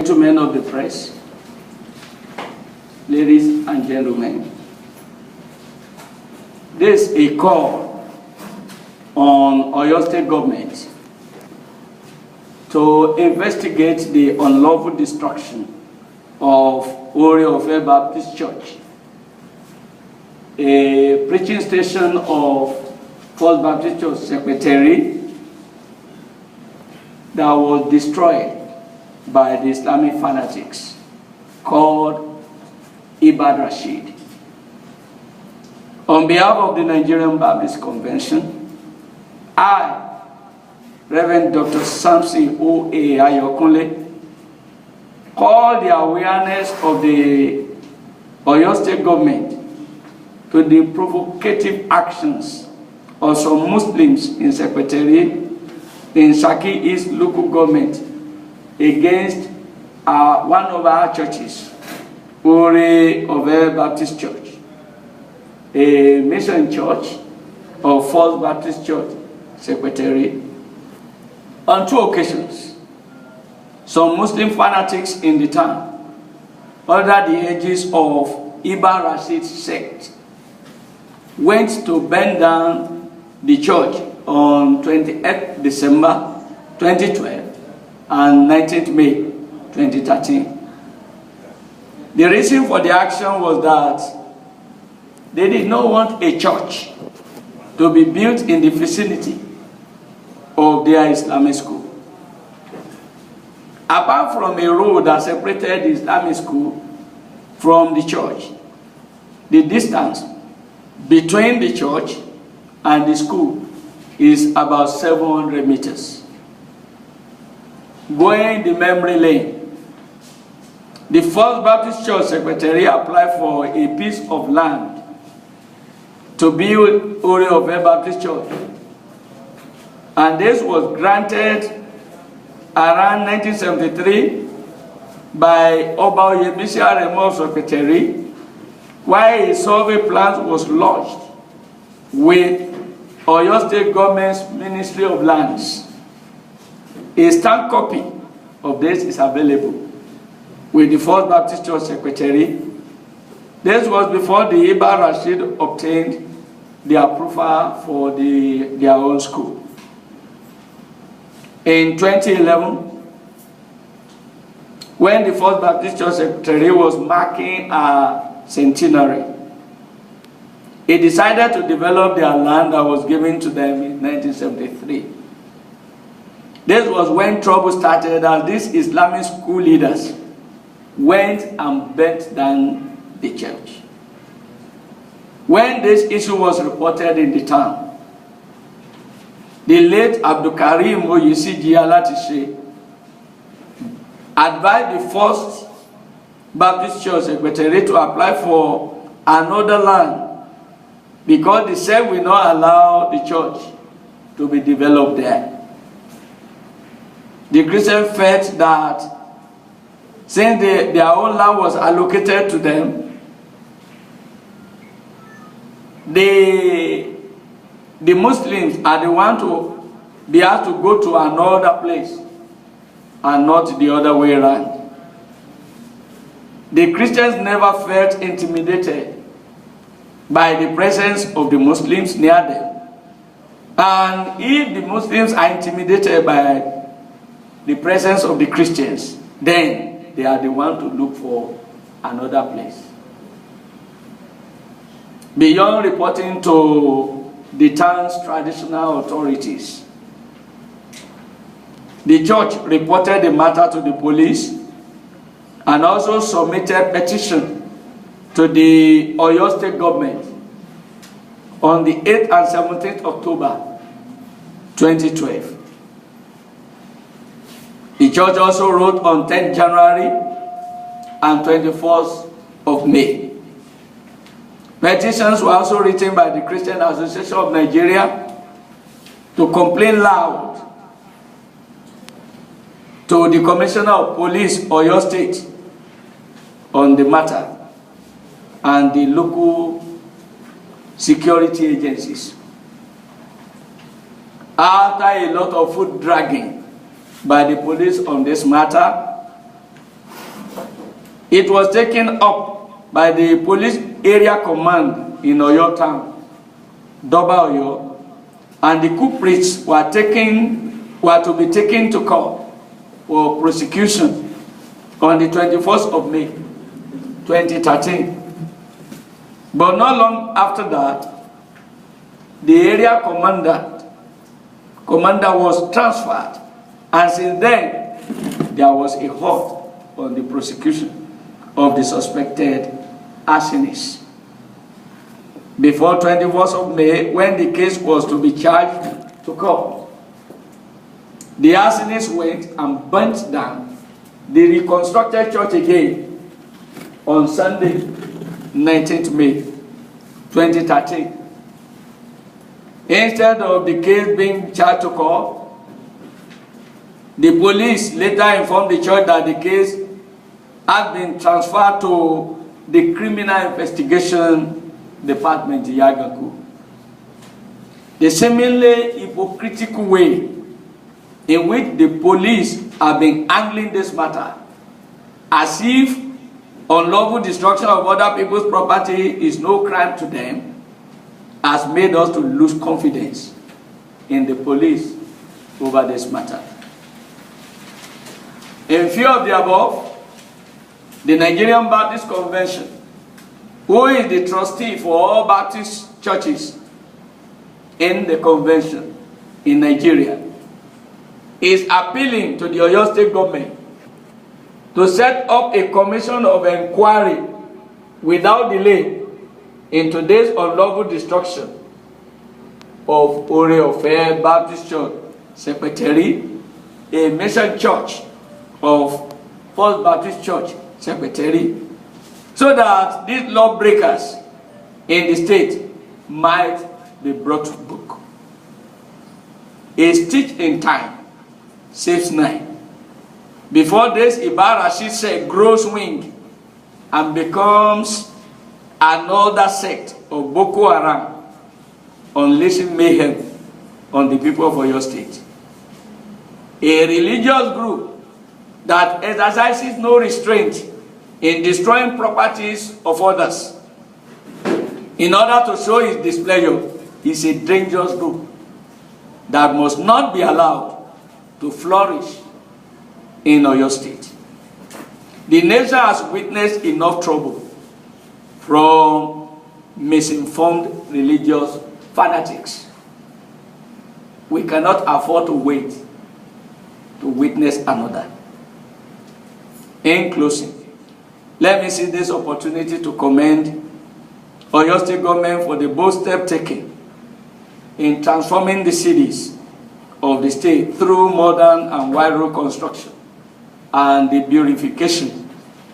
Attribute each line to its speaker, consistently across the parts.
Speaker 1: gentlemen of the press, ladies and gentlemen, this is a call on Oyo State Government to investigate the unlawful destruction of Oore-Ofe Baptist Church, a preaching station of First Baptist Church Sepeteri that was destroyed by the Islamic fanatics called Ibadan. On behalf of the Nigerian Baptist Convention, I, Reverend Dr. Samson Oke Ayokunle, call the awareness of the Oyo State Government to the provocative actions of some Muslims in Sepeteri, in Saki East local government, against one of our churches, Oore-Ofe Baptist Church, a mission church of First Baptist Church, Sepeteri. On 2 occasions, some Muslim fanatics in the town, under the aegis of Ibn Rashid sect, went to burn down the church on 28th December 2012 and 19th May 2013. The reason for the action was that they did not want a church to be built in the vicinity of their Islamic school. Apart from a road that separated the Islamic school from the church, the distance between the church and the school is about 700 meters. Going the memory lane, the First Baptist Church Secretary applied for a piece of land to build Oore-Ofe Baptist Church, and this was granted around 1973 by Oba Secretary, while a survey plan was launched with Oyo State Government's Ministry of Lands. A stamped copy of this is available with the First Baptist Church Secretary. This was before the Ibn Rashid obtained the approval for their own school. In 2011, when the First Baptist Church Secretary was marking a centenary, he decided to develop their land that was given to them in 1973. This was when trouble started, as these Islamic school leaders went and burnt down the church. When this issue was reported in the town, the late Abdul Karim Oyisiji Alatishe advised the First Baptist Church Secretary to apply for another land, because they said will not allow the church to be developed there. The Christians felt that since their own land was allocated to them, the Muslims are the ones to be asked to go to another place and not the other way around. The Christians never felt intimidated by the presence of the Muslims near them. And if the Muslims are intimidated by the presence of the Christians, then they are the ones to look for another place. Beyond reporting to the town's traditional authorities, the church reported the matter to the police and also submitted petition to the Oyo State Government on the 8th and 17th October 2012. The church also wrote on 10th January and 21st of May. Petitions were also written by the Christian Association of Nigeria to complain loud to the Commissioner of Police, Oyo State, on the matter, and the local security agencies. After a lot of foot dragging by the police on this matter, It was taken up by the police area command in Oyo town, Doba Oyo, and the culprits were to be taken to court for prosecution on the 21st of May, 2013. But not long after that, the area commander was transferred, and since then, there was a halt on the prosecution of the suspected arsonists. Before 21st of May, when the case was to be charged to court, the arsonists went and burnt down the reconstructed church again on Sunday, 19th May, 2013. Instead of the case being charged to court, the police later informed the church that the case had been transferred to the Criminal Investigation Department, Yagaku. The seemingly hypocritical way in which the police have been handling this matter, as if unlawful destruction of other people's property is no crime to them, has made us to lose confidence in the police over this matter. In view of the above, the Nigerian Baptist Convention, who is the trustee for all Baptist churches in the convention in Nigeria, is appealing to the Oyo State Government to set up a commission of inquiry without delay into this unlawful destruction of Oore-Ofe Baptist Church, Sepeteri, a mission church of First Baptist Church, Sepeteri, so that these lawbreakers in the state might be brought to book. A stitch in time saves nine. Before this, Ibadan sect grows wing and becomes another sect of Boko Haram, unleashing mayhem on the people of Oyo State. A religious group that exercises no restraint in destroying properties of others in order to show its displeasure is a dangerous group that must not be allowed to flourish in Oyo State. The nation has witnessed enough trouble from misinformed religious fanatics. We cannot afford to wait to witness another. In closing, let me see this opportunity to commend Oyo State Government for the bold step taken in transforming the cities of the state through modern and wide road construction and the beautification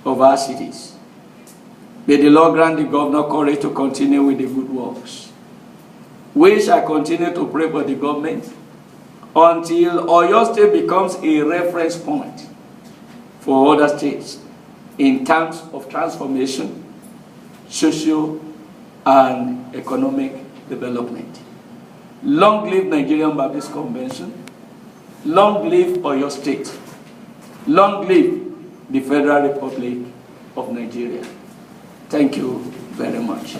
Speaker 1: of our cities. May the Lord grant the governor courage to continue with the good works. We shall continue to pray for the government until Oyo State becomes a reference point for other states in terms of transformation, social and economic development. Long live Nigerian Baptist Convention. Long live Oyo State. Long live the Federal Republic of Nigeria. Thank you very much.